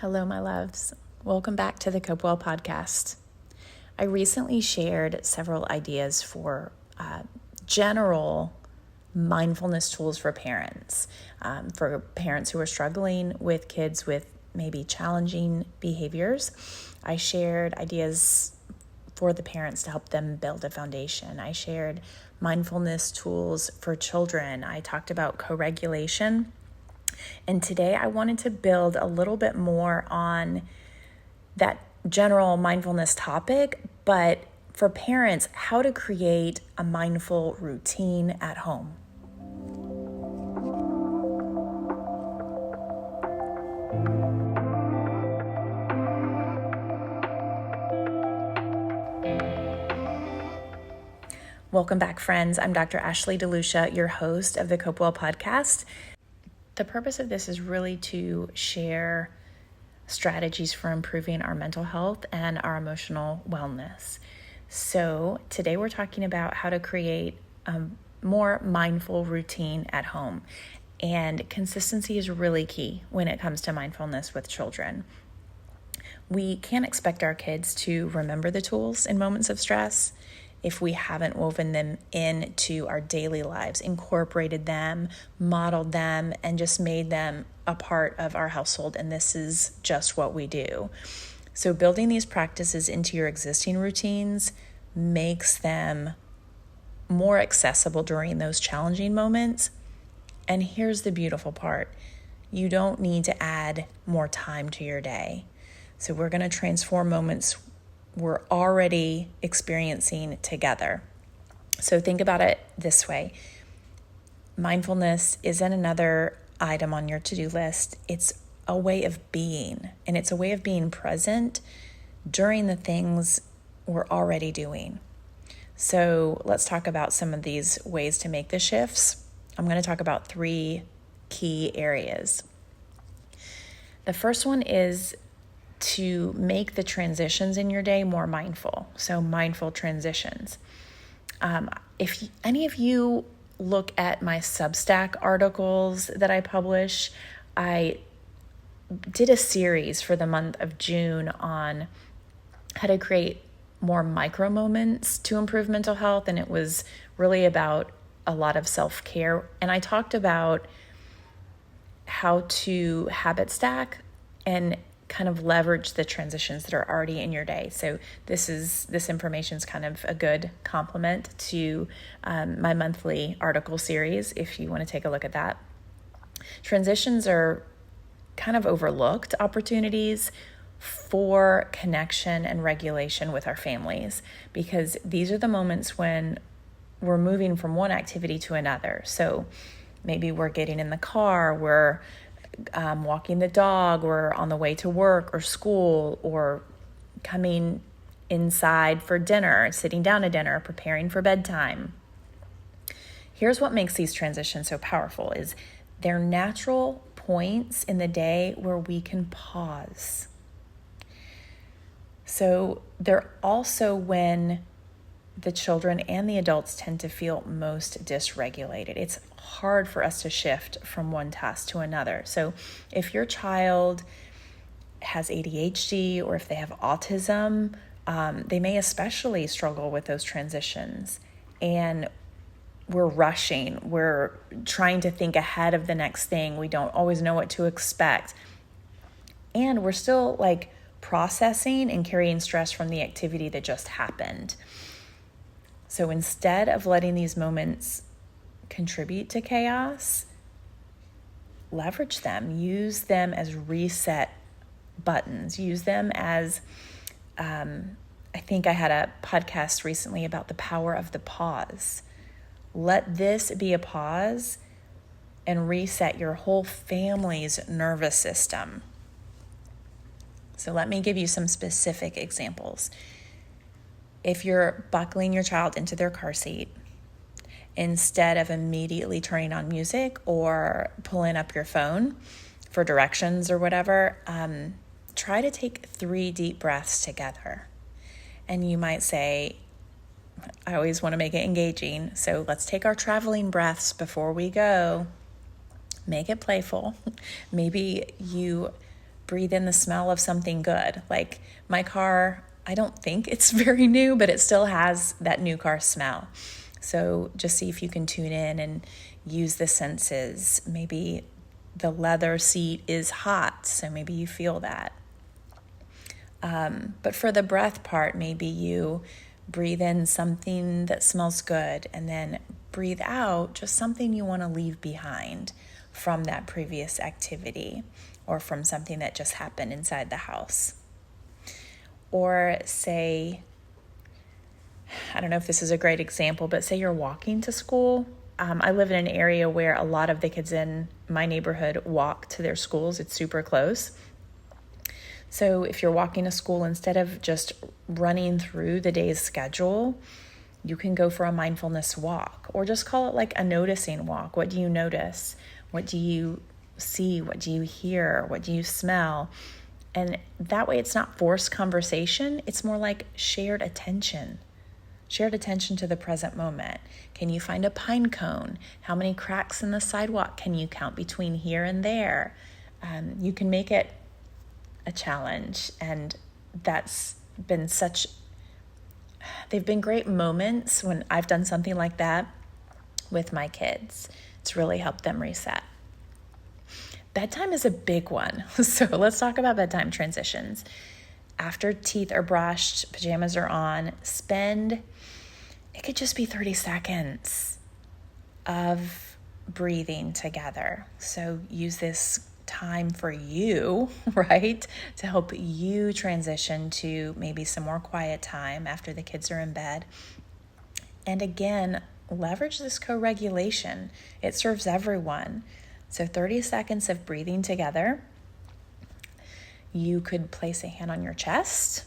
Hello, my loves. Welcome back to the Cope Well podcast. I recently shared several ideas for general mindfulness tools for parents who are struggling with kids with maybe challenging behaviors. I shared ideas for the parents to help them build a foundation. I shared mindfulness tools for children. I talked about co-regulation. And today I wanted to build a little bit more on that general mindfulness topic, but for parents, how to create a mindful routine at home. Welcome back, friends. I'm Dr. Ashley DeLucia, your host of the Cope Well podcast. The purpose of this is really to share strategies for improving our mental health and our emotional wellness. So today we're talking about how to create a more mindful routine at home. And consistency is really key when it comes to mindfulness with children. We can't expect our kids to remember the tools in moments of stress if we haven't woven them into our daily lives, incorporated them, modeled them, and just made them a part of our household. And this is just what we do. So building these practices into your existing routines makes them more accessible during those challenging moments. And here's the beautiful part. You don't need to add more time to your day. So we're going to transform moments we're already experiencing together. So think about it this way. Mindfulness isn't another item on your to-do list. It's a way of being, and it's a way of being present during the things we're already doing. So let's talk about some of these ways to make the shifts. I'm going to talk about 3 key areas. The first one is to make the transitions in your day more mindful. So mindful transitions. If any of you look at my Substack articles that I publish, I did a series for the month of June on how to create more micro moments to improve mental health. And it was really about a lot of self-care. And I talked about how to habit stack and kind of leverage the transitions that are already in your day. So this information is kind of a good complement to my monthly article series, if you want to take a look at that. Transitions are kind of overlooked opportunities for connection and regulation with our families, because these are the moments when we're moving from one activity to another. So maybe we're getting in the car, we're walking the dog, or on the way to work or school, or coming inside for dinner, sitting down to dinner, preparing for bedtime. Here's what makes these transitions so powerful is they're natural points in the day where we can pause. So they're also when the children and the adults tend to feel most dysregulated. It's hard for us to shift from one task to another. So if your child has ADHD or if they have autism, they may especially struggle with those transitions. And we're rushing. We're trying to think ahead of the next thing. We don't always know what to expect. And we're still processing and carrying stress from the activity that just happened. So instead of letting these moments contribute to chaos, leverage them. Use them as reset buttons. Use them as, I think I had a podcast recently about the power of the pause. Let this be a pause and reset your whole family's nervous system. So let me give you some specific examples. If you're buckling your child into their car seat, instead of immediately turning on music or pulling up your phone for directions or whatever, try to take 3 deep breaths together. And you might say, I always want to make it engaging, so let's take our traveling breaths before we go. Make it playful. Maybe you breathe in the smell of something good. Like my car, I don't think it's very new, but it still has that new car smell. So just see if you can tune in and use the senses. Maybe the leather seat is hot, so maybe you feel that. But for the breath part, maybe you breathe in something that smells good and then breathe out just something you want to leave behind from that previous activity or from something that just happened inside the house. Or say, I don't know if this is a great example, but say you're walking to school. I live in an area where a lot of the kids in my neighborhood walk to their schools. It's super close. So if you're walking to school, instead of just running through the day's schedule, you can go for a mindfulness walk, or just call it like a noticing walk. What do you notice? What do you see? What do you hear? What do you smell? And that way it's not forced conversation. It's more like shared attention to the present moment. Can you find a pine cone? How many cracks in the sidewalk can you count between here and there? You can make it a challenge, and they've been great moments when I've done something like that with my kids. It's really helped them reset. Bedtime is a big one. So let's talk about bedtime transitions. After teeth are brushed, pajamas are on, it could just be 30 seconds of breathing together. So use this time for you, right? To help you transition to maybe some more quiet time after the kids are in bed. And again, leverage this co-regulation. It serves everyone. So 30 seconds of breathing together. You could place a hand on your chest,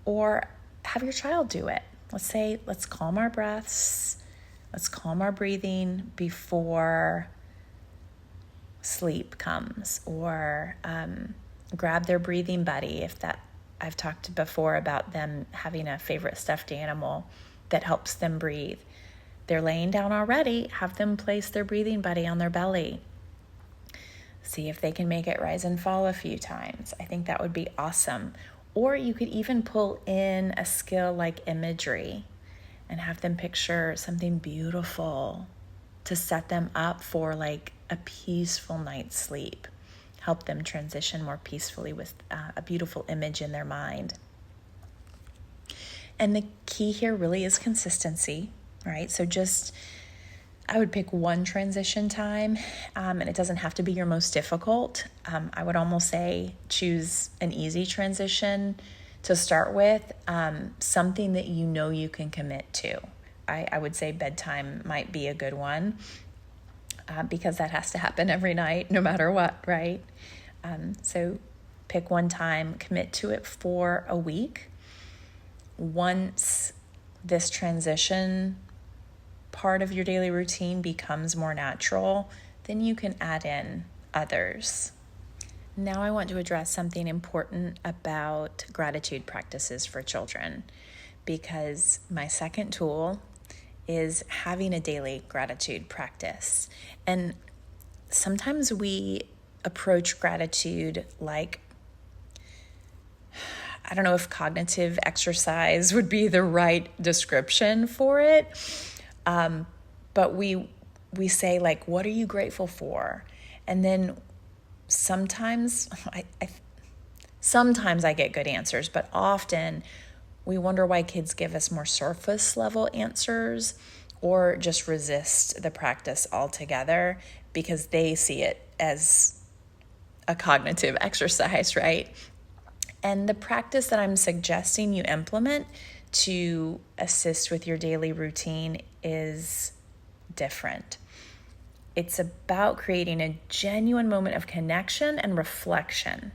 or have your child do it. Let's calm our breaths. Let's calm our breathing before sleep comes, or grab their breathing buddy. I've talked before about them having a favorite stuffed animal that helps them breathe. They're laying down already, have them place their breathing buddy on their belly. See if they can make it rise and fall a few times. I think that would be awesome. Or you could even pull in a skill like imagery and have them picture something beautiful to set them up for like a peaceful night's sleep. Help them transition more peacefully with a beautiful image in their mind. And the key here really is consistency, right? So I would pick one transition time, and it doesn't have to be your most difficult. I would almost say choose an easy transition to start with, something that you know you can commit to. I would say bedtime might be a good one, because that has to happen every night, no matter what, right? So pick one time, commit to it for a week. Once this transition part of your daily routine becomes more natural, then you can add in others. Now I want to address something important about gratitude practices for children, because my second tool is having a daily gratitude practice. And sometimes we approach gratitude like, I don't know if cognitive exercise would be the right description for it. But we say like, what are you grateful for? And then sometimes I get good answers, but often we wonder why kids give us more surface level answers or just resist the practice altogether because they see it as a cognitive exercise, right? And the practice that I'm suggesting you implement to assist with your daily routine is different. It's about creating a genuine moment of connection and reflection.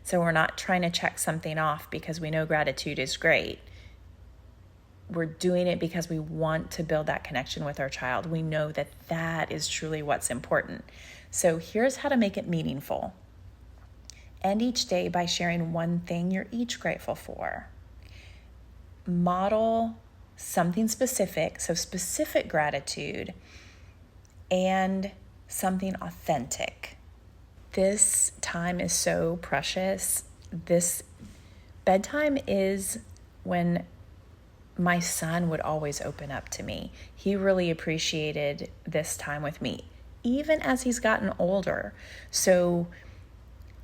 So we're not trying to check something off because we know gratitude is great. We're doing it because we want to build that connection with our child. We know that that is truly what's important. So here's how to make it meaningful. End each day by sharing one thing you're each grateful for. Model something specific, so specific gratitude, and something authentic. This time is so precious. This bedtime is when my son would always open up to me. He really appreciated this time with me, even as he's gotten older. So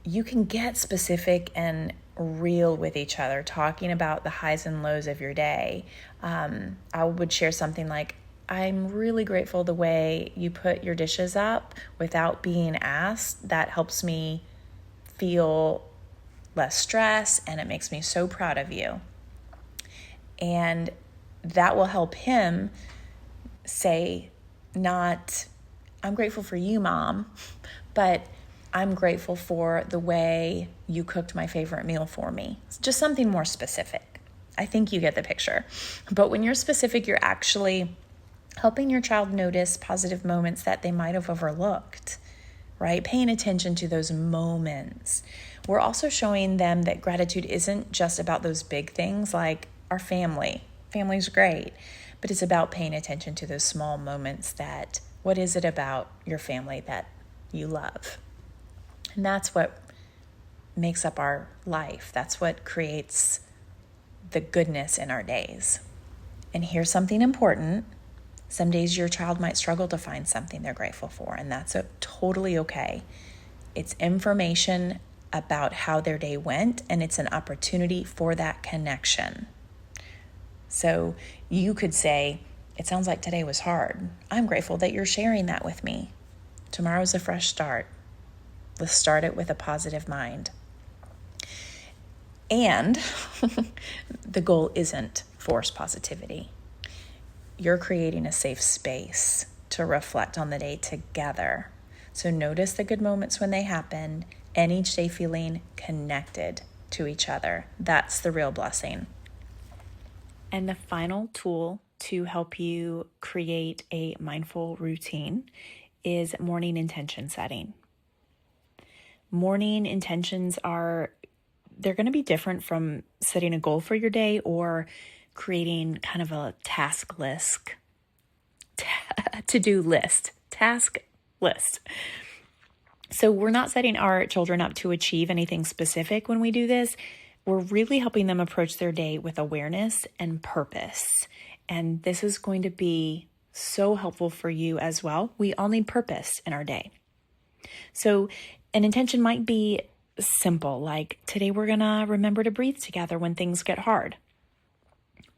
you can get specific and real with each other, talking about the highs and lows of your day. I would share something like, I'm really grateful the way you put your dishes up without being asked. That helps me feel less stress, and it makes me so proud of you. And that will help him say, not, I'm grateful for you, Mom, but I'm grateful for the way you cooked my favorite meal for me. It's just something more specific. I think you get the picture. But when you're specific, you're actually helping your child notice positive moments that they might have overlooked, right? Paying attention to those moments. We're also showing them that gratitude isn't just about those big things like our family. Family's great, but it's about paying attention to those small moments that, what is it about your family that you love? And that's what makes up our life. That's what creates the goodness in our days. And here's something important. Some days your child might struggle to find something they're grateful for, and that's totally okay. It's information about how their day went, and it's an opportunity for that connection. So you could say, it sounds like today was hard. I'm grateful that you're sharing that with me. Tomorrow's a fresh start. Let's start it with a positive mind. And the goal isn't forced positivity. You're creating a safe space to reflect on the day together. So notice the good moments when they happen, and each day feeling connected to each other. That's the real blessing. And the final tool to help you create a mindful routine is morning intention setting. Morning intentions they're going to be different from setting a goal for your day or creating kind of a task list. So we're not setting our children up to achieve anything specific when we do this. We're really helping them approach their day with awareness and purpose. And this is going to be so helpful for you as well. We all need purpose in our day. So an intention might be simple, like today we're going to remember to breathe together when things get hard.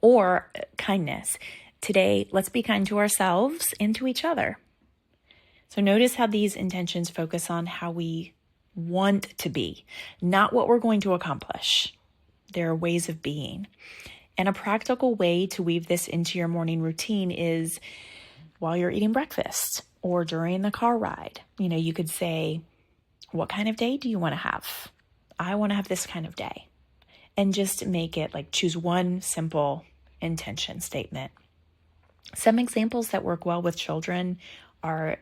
Or kindness. Today, let's be kind to ourselves and to each other. So notice how these intentions focus on how we want to be, not what we're going to accomplish. There are ways of being. And a practical way to weave this into your morning routine is while you're eating breakfast or during the car ride. You could say, what kind of day do you want to have? I want to have this kind of day. And just make it choose one simple intention statement. Some examples that work well with children are,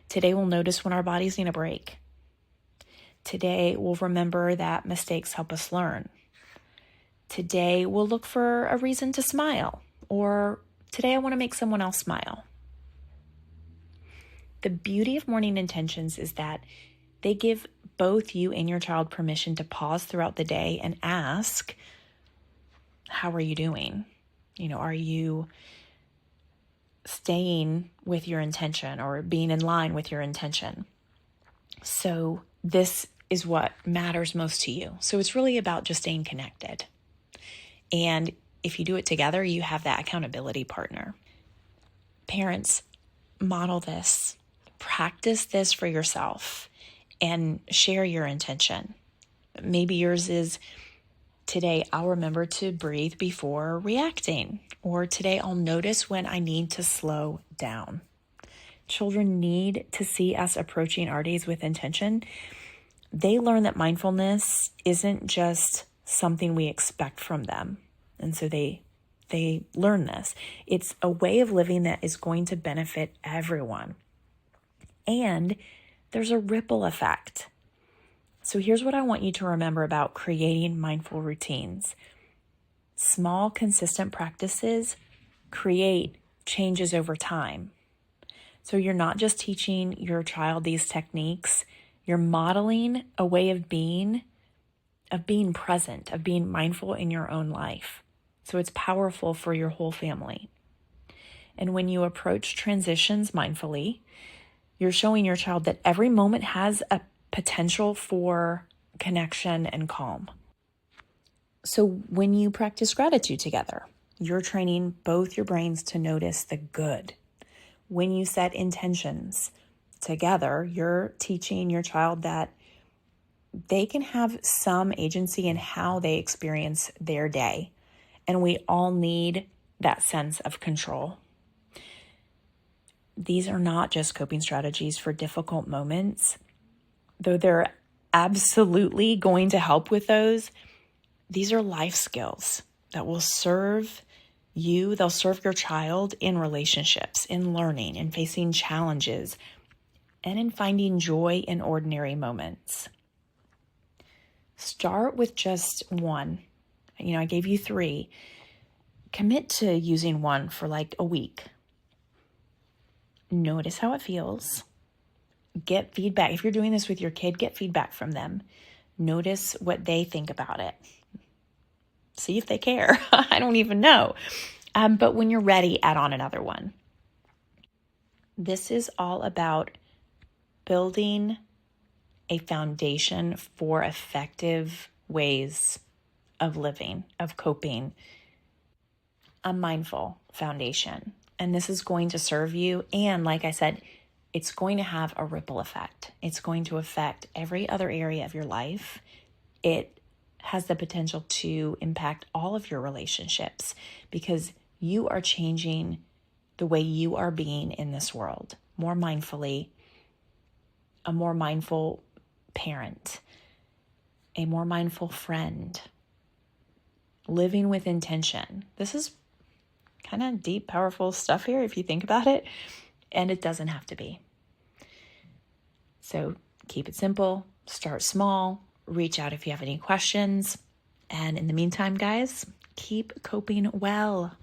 today we'll notice when our bodies need a break. Today we'll remember that mistakes help us learn. Today we'll look for a reason to smile. Or today I want to make someone else smile. The beauty of morning intentions is that they give both you and your child permission to pause throughout the day and ask, how are you doing? Are you staying with your intention or being in line with your intention? So this is what matters most to you. So it's really about just staying connected. And if you do it together, you have that accountability partner. Parents, model this. Practice this for yourself and share your intention. Maybe yours is, today I'll remember to breathe before reacting, or today I'll notice when I need to slow down. Children need to see us approaching our days with intention. They learn that mindfulness isn't just something we expect from them. And so they learn this. It's a way of living that is going to benefit everyone. And there's a ripple effect. So here's what I want you to remember about creating mindful routines. Small, consistent practices create changes over time. So you're not just teaching your child these techniques, You're modeling a way of being present, of being mindful in your own life. So it's powerful for your whole family. And when you approach transitions mindfully, you're showing your child that every moment has a potential for connection and calm. So when you practice gratitude together, you're training both your brains to notice the good. When you set intentions together, you're teaching your child that they can have some agency in how they experience their day. And we all need that sense of control. These are not just coping strategies for difficult moments, though they're absolutely going to help with those. These are life skills that will serve you. They'll serve your child in relationships, in learning, in facing challenges, and in finding joy in ordinary moments. Start with just one. I gave you 3. Commit to using one for like a week. Notice how it feels. Get feedback. If you're doing this with your kid, get feedback from them. Notice what they think about it. See if they care. I don't even know. But when you're ready, add on another one. This is all about building a foundation for effective ways of living, of coping, a mindful foundation. And this is going to serve you. And like I said, it's going to have a ripple effect. It's going to affect every other area of your life. It has the potential to impact all of your relationships because you are changing the way you are being in this world more mindfully, a more mindful parent, a more mindful friend, living with intention. This is kind of deep, powerful stuff here if you think about it, and it doesn't have to be. So keep it simple, start small, reach out if you have any questions. And in the meantime, guys, keep coping well.